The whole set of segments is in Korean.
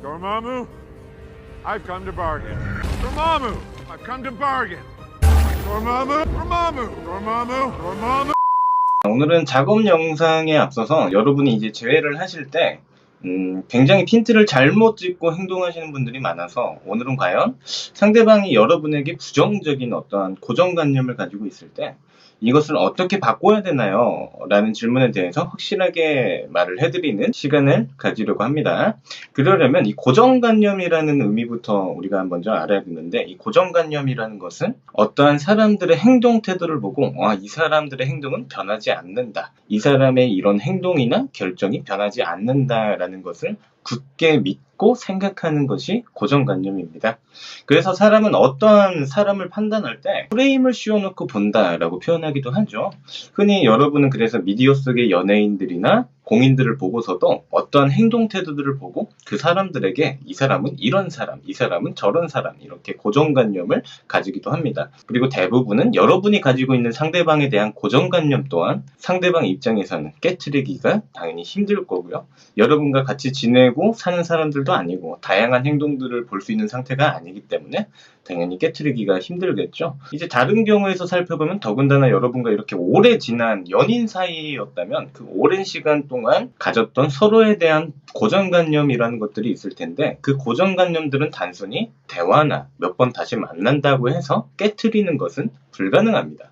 Dormammu, I've come to bargain. Dormammu, I've come to bargain. Dormammu, Dormammu, Dormammu, Dormammu. 오늘은 작업 영상에 앞서서 여러분이 이제 재회를 하실 때 굉장히 핀트를 잘못 찍고 행동하시는 분들이 많아서 오늘은 과연 상대방이 여러분에게 부정적인 어떠한 고정관념을 가지고 있을 때 이것을 어떻게 바꿔야 되나요? 라는 질문에 대해서 확실하게 말을 해드리는 시간을 가지려고 합니다. 그러려면 이 고정관념이라는 의미부터 우리가 먼저 알아야 되는데, 이 고정관념이라는 것은 어떠한 사람들의 행동 태도를 보고 이 사람들의 행동은 변하지 않는다, 이 사람의 이런 행동이나 결정이 변하지 않는다라는 것을 굳게 믿고 생각하는 것이 고정관념입니다. 그래서 사람은 어떠한 사람을 판단할 때 프레임을 씌워놓고 본다라고 표현하기도 하죠. 흔히 여러분은 그래서 미디어 속의 연예인들이나 공인들을 보고서도 어떠한 행동 태도들을 보고 그 사람들에게 이 사람은 이런 사람, 이 사람은 저런 사람, 이렇게 고정관념을 가지기도 합니다. 그리고 대부분은 여러분이 가지고 있는 상대방에 대한 고정관념 또한 상대방 입장에서는 깨트리기가 당연히 힘들 거고요. 여러분과 같이 지내고 사는 사람들도 아니고 다양한 행동들을 볼 수 있는 상태가 아니기 때문에 당연히 깨트리기가 힘들겠죠. 이제 다른 경우에서 살펴보면 더군다나 여러분과 이렇게 오래 지난 연인 사이였다면 그 오랜 시간 동안 가졌던 서로에 대한 고정관념이라는 것들이 있을 텐데, 그 고정관념들은 단순히 대화나 몇 번 다시 만난다고 해서 깨트리는 것은 불가능합니다.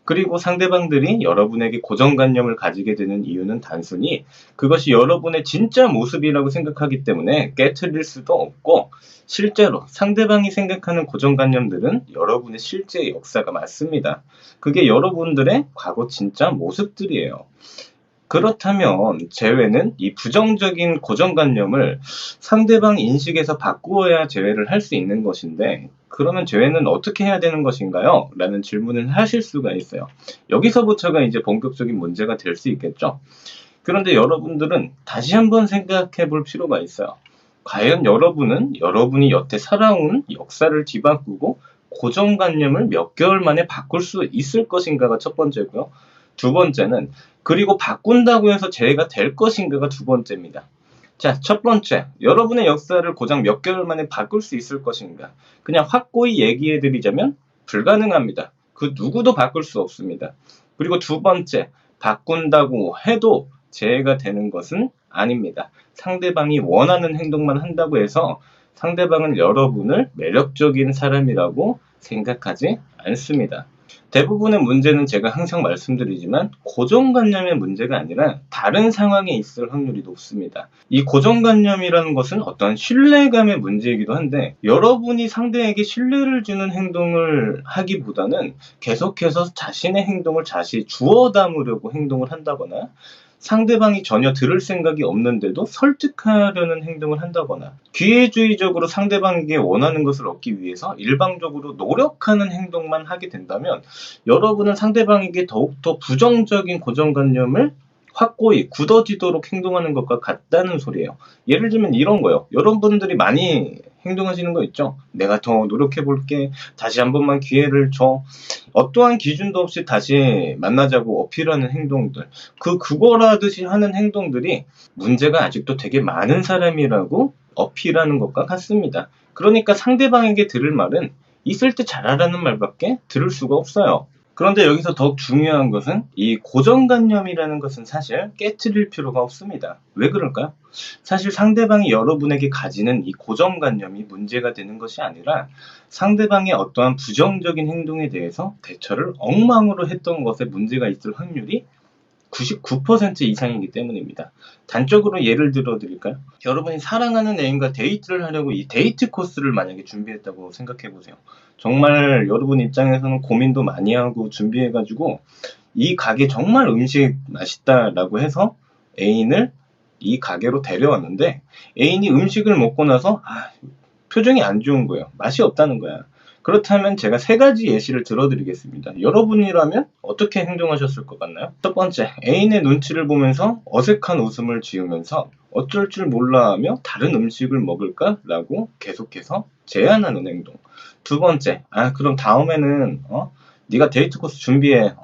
그리고 상대방들이 여러분에게 고정관념을 가지게 되는 이유는 단순히 그것이 여러분의 진짜 모습이라고 생각하기 때문에 깨트릴 수도 없고, 실제로 상대방이 생각하는 고정관념들은 여러분의 실제 역사가 맞습니다. 그게 여러분들의 과거 진짜 모습들이에요. 그렇다면 재회는 이 부정적인 고정관념을 상대방 인식에서 바꾸어야 재회를 할 수 있는 것인데, 그러면 재회는 어떻게 해야 되는 것인가요? 라는 질문을 하실 수가 있어요. 여기서부터가 이제 본격적인 문제가 될 수 있겠죠. 그런데 여러분들은 다시 한번 생각해 볼 필요가 있어요. 과연 여러분은 여러분이 여태 살아온 역사를 뒤바꾸고 고정관념을 몇 개월 만에 바꿀 수 있을 것인가가 첫 번째고요. 두 번째는 그리고 바꾼다고 해서 재해가 될 것인가가 두 번째입니다. 자, 첫 번째, 여러분의 역사를 고작 몇 개월 만에 바꿀 수 있을 것인가? 그냥 확고히 얘기해드리자면 불가능합니다. 그 누구도 바꿀 수 없습니다. 그리고 두 번째, 바꾼다고 해도 재해가 되는 것은 아닙니다. 상대방이 원하는 행동만 한다고 해서 상대방은 여러분을 매력적인 사람이라고 생각하지 않습니다. 대부분의 문제는 제가 항상 말씀드리지만 고정관념의 문제가 아니라 다른 상황에 있을 확률이 높습니다. 이 고정관념이라는 것은 어떠한 신뢰감의 문제이기도 한데, 여러분이 상대에게 신뢰를 주는 행동을 하기보다는 계속해서 자신의 행동을 다시 주워 담으려고 행동을 한다거나, 상대방이 전혀 들을 생각이 없는데도 설득하려는 행동을 한다거나, 기회주의적으로 상대방에게 원하는 것을 얻기 위해서 일방적으로 노력하는 행동만 하게 된다면 여러분은 상대방에게 더욱더 부정적인 고정관념을 확고히 굳어지도록 행동하는 것과 같다는 소리예요. 예를 들면 이런 거요. 여러분들이 많이 행동하시는 거 있죠? 내가 더 노력해볼게. 다시 한 번만 기회를 줘. 어떠한 기준도 없이 다시 만나자고 어필하는 행동들. 그거라듯이 하는 행동들이 문제가 아직도 되게 많은 사람이라고 어필하는 것과 같습니다. 그러니까 상대방에게 들을 말은 있을 때 잘하라는 말밖에 들을 수가 없어요. 그런데 여기서 더욱 중요한 것은 이 고정관념이라는 것은 사실 깨트릴 필요가 없습니다. 왜 그럴까요? 사실 상대방이 여러분에게 가지는 이 고정관념이 문제가 되는 것이 아니라 상대방의 어떠한 부정적인 행동에 대해서 대처를 엉망으로 했던 것에 문제가 있을 확률이 99% 이상이기 때문입니다. 단적으로 예를 들어 드릴까요? 여러분이 사랑하는 애인과 데이트를 하려고 이 데이트 코스를 만약에 준비했다고 생각해 보세요. 정말 여러분 입장에서는 고민도 많이 하고 준비해가지고 이 가게 정말 음식 맛있다라고 해서 애인을 이 가게로 데려왔는데, 애인이 음식을 먹고 나서 표정이 안 좋은 거예요. 맛이 없다는 거야. 그렇다면 제가 세 가지 예시를 들어드리겠습니다. 여러분이라면 어떻게 행동하셨을 것 같나요? 첫 번째, 애인의 눈치를 보면서 어색한 웃음을 지으면서 어쩔 줄 몰라 하며 다른 음식을 먹을까라고 계속해서 제안하는 행동. 두 번째, 그럼 다음에는 네가 데이트 코스 준비해.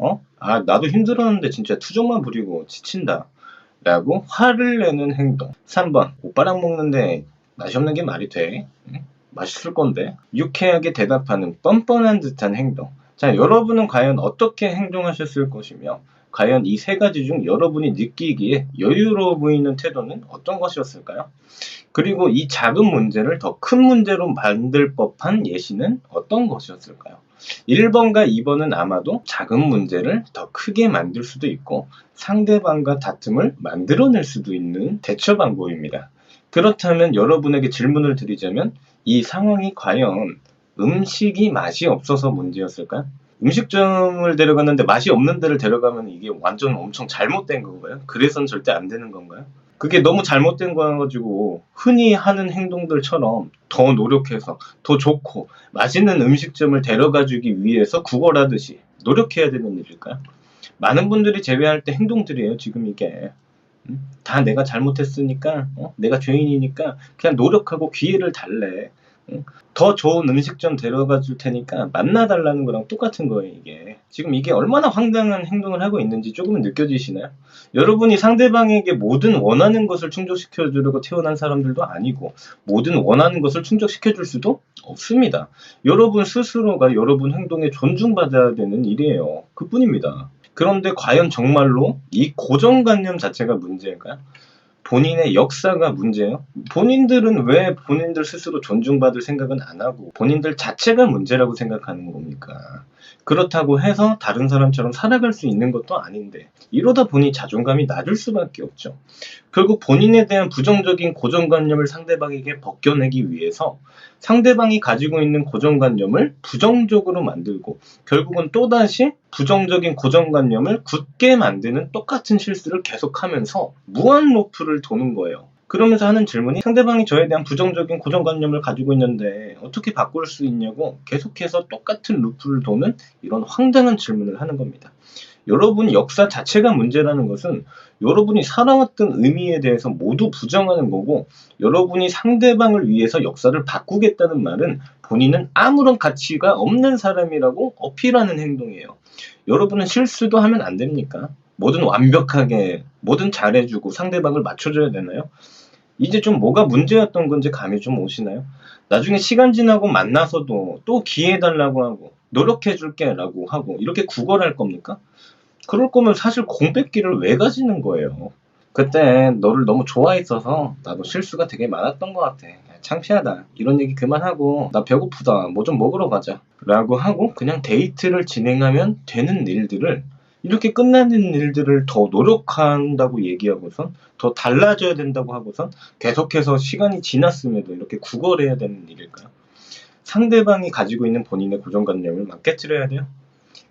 나도 힘들었는데 진짜 투정만 부리고 지친다 라고 화를 내는 행동. 3번, 오빠랑 먹는데 맛이 없는 게 말이 돼? 응? 맛있을 건데. 유쾌하게 대답하는 뻔뻔한 듯한 행동. 자, 여러분은 과연 어떻게 행동하셨을 것이며 과연 이 세 가지 중 여러분이 느끼기에 여유로워 보이는 태도는 어떤 것이었을까요? 그리고 이 작은 문제를 더 큰 문제로 만들 법한 예시는 어떤 것이었을까요? 1번과 2번은 아마도 작은 문제를 더 크게 만들 수도 있고 상대방과 다툼을 만들어낼 수도 있는 대처 방법입니다. 그렇다면 여러분에게 질문을 드리자면 이 상황이 과연 음식이 맛이 없어서 문제였을까요? 음식점을 데려갔는데 맛이 없는 데를 데려가면 이게 완전 엄청 잘못된 건가요? 그래서는 절대 안 되는 건가요? 그게 너무 잘못된 거 가지고 흔히 하는 행동들처럼 더 노력해서 더 좋고 맛있는 음식점을 데려가 주기 위해서 구걸하듯이 노력해야 되는 일일까요? 많은 분들이 제외할 때 행동들이에요, 지금 이게. 다 내가 잘못했으니까, 내가 죄인이니까 그냥 노력하고 기회를 달래. 더 좋은 음식점 데려가 줄 테니까 만나달라는 거랑 똑같은 거예요, 이게. 지금 이게 얼마나 황당한 행동을 하고 있는지 조금은 느껴지시나요? 여러분이 상대방에게 모든 원하는 것을 충족시켜 주려고 태어난 사람들도 아니고 모든 원하는 것을 충족시켜 줄 수도 없습니다. 여러분 스스로가 여러분 행동에 존중받아야 되는 일이에요. 그뿐입니다. 그런데 과연 정말로 이 고정관념 자체가 문제일까요? 본인의 역사가 문제예요? 본인들은 왜 본인들 스스로 존중받을 생각은 안 하고 본인들 자체가 문제라고 생각하는 겁니까? 그렇다고 해서 다른 사람처럼 살아갈 수 있는 것도 아닌데 이러다 보니 자존감이 낮을 수밖에 없죠. 결국 본인에 대한 부정적인 고정관념을 상대방에게 벗겨내기 위해서 상대방이 가지고 있는 고정관념을 부정적으로 만들고 결국은 또다시 부정적인 고정관념을 굳게 만드는 똑같은 실수를 계속하면서 무한 루프를 도는 거예요. 그러면서 하는 질문이 상대방이 저에 대한 부정적인 고정관념을 가지고 있는데 어떻게 바꿀 수 있냐고 계속해서 똑같은 루프를 도는 이런 황당한 질문을 하는 겁니다. 여러분 역사 자체가 문제라는 것은 여러분이 살아왔던 의미에 대해서 모두 부정하는 거고 여러분이 상대방을 위해서 역사를 바꾸겠다는 말은 본인은 아무런 가치가 없는 사람이라고 어필하는 행동이에요. 여러분은 실수도 하면 안 됩니까? 뭐든 완벽하게 뭐든 잘해주고 상대방을 맞춰줘야 되나요? 이제 좀 뭐가 문제였던 건지 감이 좀 오시나요? 나중에 시간 지나고 만나서도 또 기회 달라고 하고 노력해줄게 라고 하고 이렇게 구걸할 겁니까? 그럴 거면 사실 공백기를 왜 가지는 거예요? 그때 너를 너무 좋아했어서 나도 실수가 되게 많았던 것 같아. 창피하다. 이런 얘기 그만하고 나 배고프다. 뭐 좀 먹으러 가자. 라고 하고 그냥 데이트를 진행하면 되는 일들을 이렇게 끝나는 일들을 더 노력한다고 얘기하고선 더 달라져야 된다고 하고선 계속해서 시간이 지났음에도 이렇게 구걸해야 되는 일일까요? 상대방이 가지고 있는 본인의 고정관념을 막 깨트려야 돼요?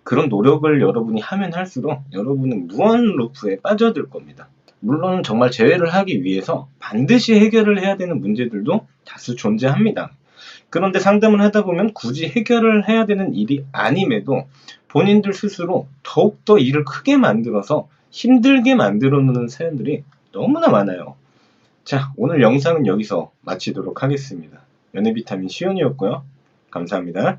그런 노력을 여러분이 하면 할수록 여러분은 무한 루프에 빠져들 겁니다. 물론 정말 재회를 하기 위해서 반드시 해결을 해야 되는 문제들도 다수 존재합니다. 그런데 상담을 하다 보면 굳이 해결을 해야 되는 일이 아님에도 본인들 스스로 더욱더 일을 크게 만들어서 힘들게 만들어 놓는 사연들이 너무나 많아요. 자, 오늘 영상은 여기서 마치도록 하겠습니다. 연애비타민 시온이었고요. 감사합니다.